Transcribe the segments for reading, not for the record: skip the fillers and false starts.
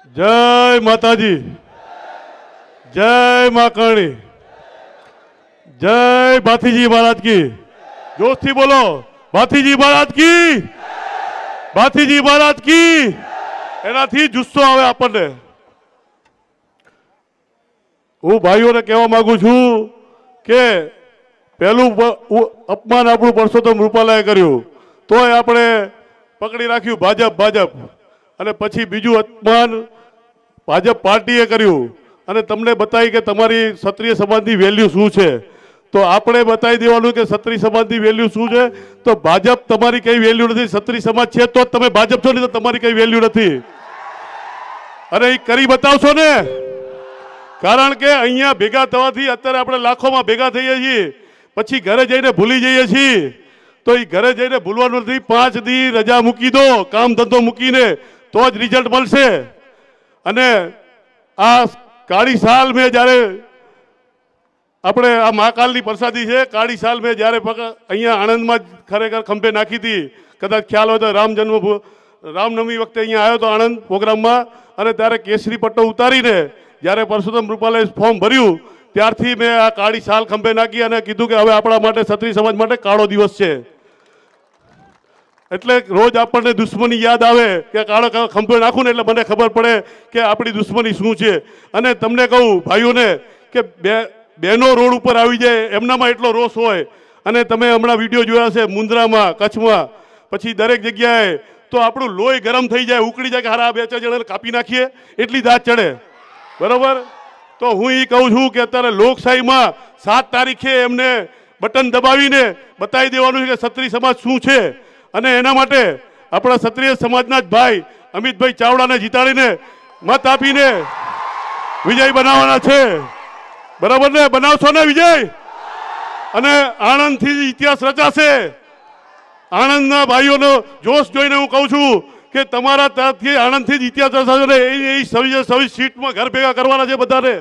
जय माताजी, जय मां करणी, जय भाथीजी महाराज की। जोश थी बोलो, भाथीजी महाराज की, भाथीजी महाराज की। एनाथी जुस्सो आवे आपने। हूँ भाईओने कहेवा मांगू छू के पहलू अपमान आपणुं परसोत्तम रूपालाए कर्युं तोय आपणे पकड़ी राख्युं भाजप भाजप, अने पछी बीजुं अपमान भाजप पार्टीए कर्युं अने तमने बताई के तमारी क्षत्रिय समाजनी वेल्यू शुं छे। तो आपणे बताई देवानुं के क्षत्रिय समाजनी वेल्यू शुं छे। तो भाजप तमारी कई वेल्यू नथी, क्षत्रिय समाज छे तो तमे भाजप छो, नहीं तो तमारी कई वेल्यू नथी। अरे करी बतावशो ने, कारण के अहींया भेगा थवाथी अत्यारे आपणे लाखोमां भेगा थईए छीए, पछी घरे जईने भूली जईए छीए। तो ई घरे जईने भूलवानुं नथी। 5 दी रजा मूकी दो, काम धंधो मूकीने तो ज रिजल्ट मळशे। अने आ काળી साल में ज्यारे આપણે આ મહાકાલની પ્રસાદી છે, કાળી સાલ મેં જ્યારે અહીંયા આણંદમાં ખરેખર ખંભે નાખી હતી, કદાચ ખ્યાલ હોય તો રામનવમી વખતે અહીંયા આવ્યો તો આણંદ પ્રોગ્રામમાં, અને ત્યારે કેસરી પટ્ટો ઉતારીને જ્યારે પરસોત્તમ રૂપાલાએ ફોર્મ ભર્યું ત્યારથી મેં આ કાળી સાલ ખંભે નાખી અને કીધું કે હવે આપણા માટે ક્ષત્રિય સમાજ માટે કાળો દિવસ છે। એટલે રોજ આપણને દુશ્મની યાદ આવે કે કાળો ખંભે નાખું ને એટલે મને ખબર પડે કે આપણી દુશ્મની શું છે। અને તમને કહું ભાઈઓને કે बहनों रोड पर आई जाए एमनामां एटलो रोष होय। अने तमे हमणां विडियो जोया छे मुंद्रामां कच्छमां पछी दरेक जग्याए तो आपणुं लोही गरम थई जाए, उकળી जाए कि हारा 2-4 जणाने कापी नाखीए एटली दाद चढ़े, बरोबर। तो हूँ ई कहूं छुं के अत्यारे लोकशाहीमां 7 तारीखे एमने बटन दबावीने बतावी देवानुं छे के क्षत्रिय समाज शुं छे। अने एना माटे आपणा क्षत्रिय समाजना ज भाई अमितभाई चावड़ाने जीताडीने मत आपीने विजय बनाववाना छे, बराबर ने? बनावशो ने विजय? अने आनंद थी इतिहास रचाशे। आनंदना भाईओनो जोश जोईने हूँ कहूं छुं के तमारा तरफथी आनंद थी इतिहास रचाशे ने ए 26 सीटमां घर भेगा करवाना छे बधाने।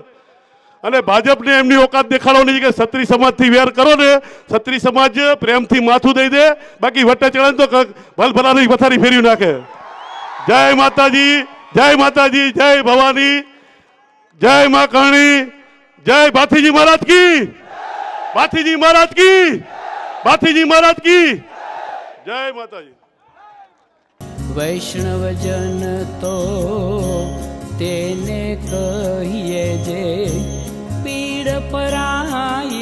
अने भाजपने एमनी औकात देखाडवानी छे के क्षत्रिय समाजथी वेर करो ने, क्षत्रिय समाज प्रेमथी माथुं दई दे, बाकी वटे चढ़े तो भलभलानी पथारी फेरवी नाखे। जय माताजी, जय माताजी, जय भवानी, जय मां करणी, जय भाथीजी महाराज की, भाथीजी महाराज की, भाथीजी महाराज की। जय माताजी। वैष्णव जन तो तेने कहिए जे पीड़ पराई।